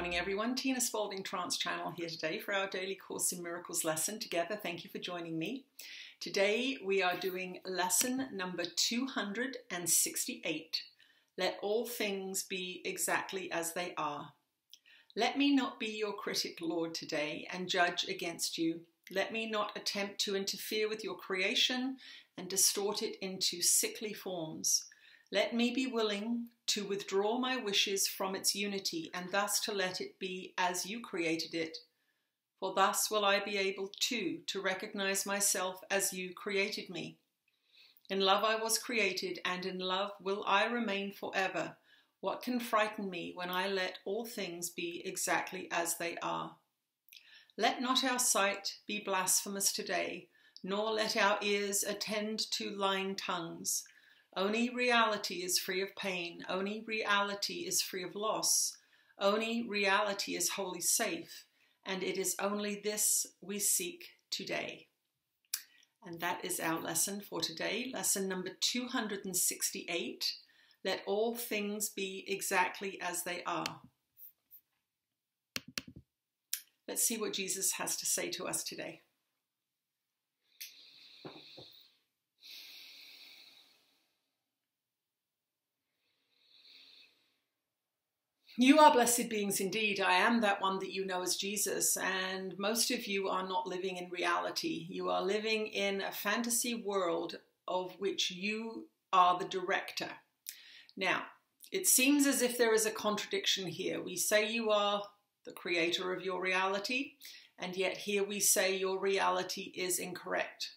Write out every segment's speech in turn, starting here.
morning, everyone. Tina Spalding, Trance channel here today for our daily Course in Miracles lesson together. Thank you for joining me. Today we are doing lesson number 268. Let all things be exactly as they are. Let me not be your critic, Lord, today and judge against you. Let me not attempt to interfere with your creation and distort it into sickly forms. Let me be willing to withdraw my wishes from its unity and thus to let it be as you created it. For thus will I be able to recognize myself as you created me. In love I was created, and in love will I remain forever. What can frighten me when I let all things be exactly as they are? Let not our sight be blasphemous today, nor let our ears attend to lying tongues. Only reality is free of pain. Only reality is free of loss. Only reality is wholly safe. And it is only this we seek today. And that is our lesson for today. Lesson number 268. Let all things be exactly as they are. Let's see what Jesus has to say to us today. You are blessed beings indeed. I am that one that you know as Jesus, and most of you are not living in reality. You are living in a fantasy world of which you are the director. Now, it seems as if there is a contradiction here. We say you are the creator of your reality, and yet here we say your reality is incorrect.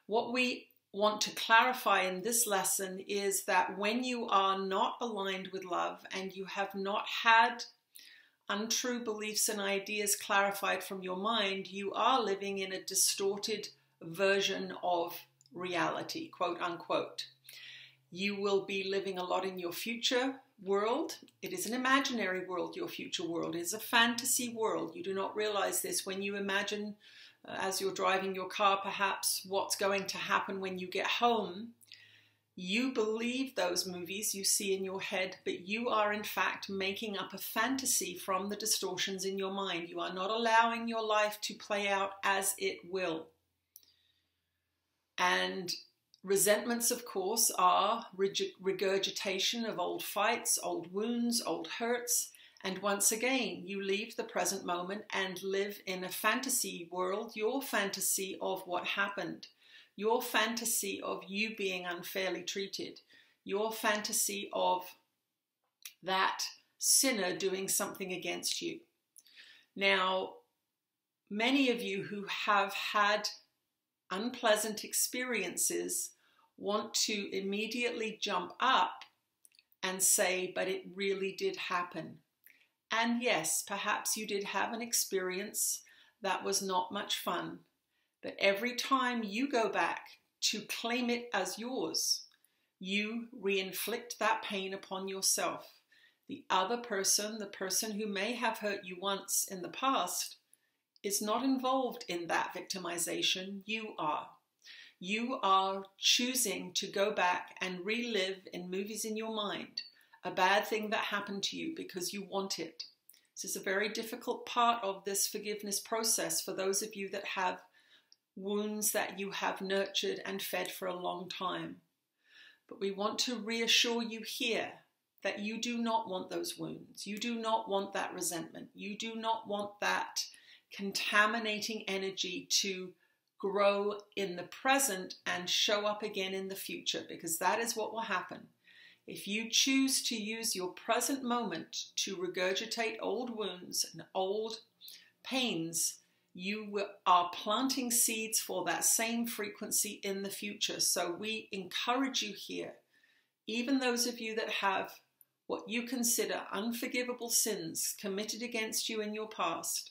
What we want to clarify in this lesson is that when you are not aligned with love and you have not had untrue beliefs and ideas clarified from your mind, you are living in a distorted version of reality, quote unquote. You will be living a lot in your future world. It is an imaginary world, your future world. It is a fantasy world. You do not realize this when you imagine as you're driving your car, perhaps, what's going to happen when you get home. You believe those movies you see in your head, but you are in fact making up a fantasy from the distortions in your mind. You are not allowing your life to play out as it will. And resentments, of course, are regurgitation of old fights, old wounds, old hurts. And once again, you leave the present moment and live in a fantasy world, your fantasy of what happened, your fantasy of you being unfairly treated, your fantasy of that sinner doing something against you. Now, many of you who have had unpleasant experiences want to immediately jump up and say, but it really did happen. And yes, perhaps you did have an experience that was not much fun, but every time you go back to claim it as yours, you re-inflict that pain upon yourself. The other person, the person who may have hurt you once in the past, is not involved in that victimization. You are. You are choosing to go back and relive in movies in your mind a bad thing that happened to you because you want it. This is a very difficult part of this forgiveness process for those of you that have wounds that you have nurtured and fed for a long time. But we want to reassure you here that you do not want those wounds. You do not want that resentment. You do not want that contaminating energy to grow in the present and show up again in the future, because that is what will happen. If you choose to use your present moment to regurgitate old wounds and old pains, you are planting seeds for that same frequency in the future. So we encourage you here, even those of you that have what you consider unforgivable sins committed against you in your past,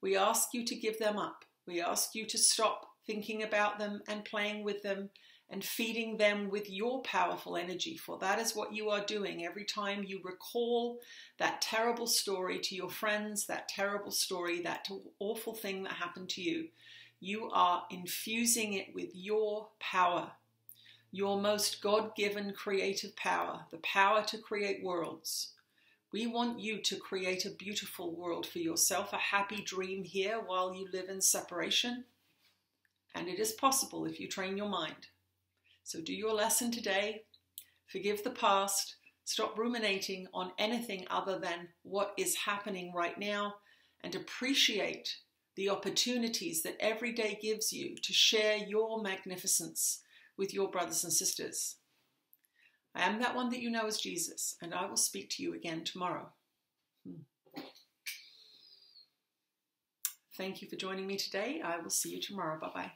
we ask you to give them up. We ask you to stop thinking about them and playing with them and feeding them with your powerful energy, for that is what you are doing every time you recall that terrible story to your friends, that terrible story, that awful thing that happened to you. You are infusing it with your power, your most God-given creative power, the power to create worlds. We want you to create a beautiful world for yourself, a happy dream here while you live in separation. And it is possible if you train your mind. So do your lesson today. Forgive the past. Stop ruminating on anything other than what is happening right now, and appreciate the opportunities that every day gives you to share your magnificence with your brothers and sisters. I am that one that you know as Jesus, and I will speak to you again tomorrow. Thank you for joining me today. I will see you tomorrow. Bye-bye.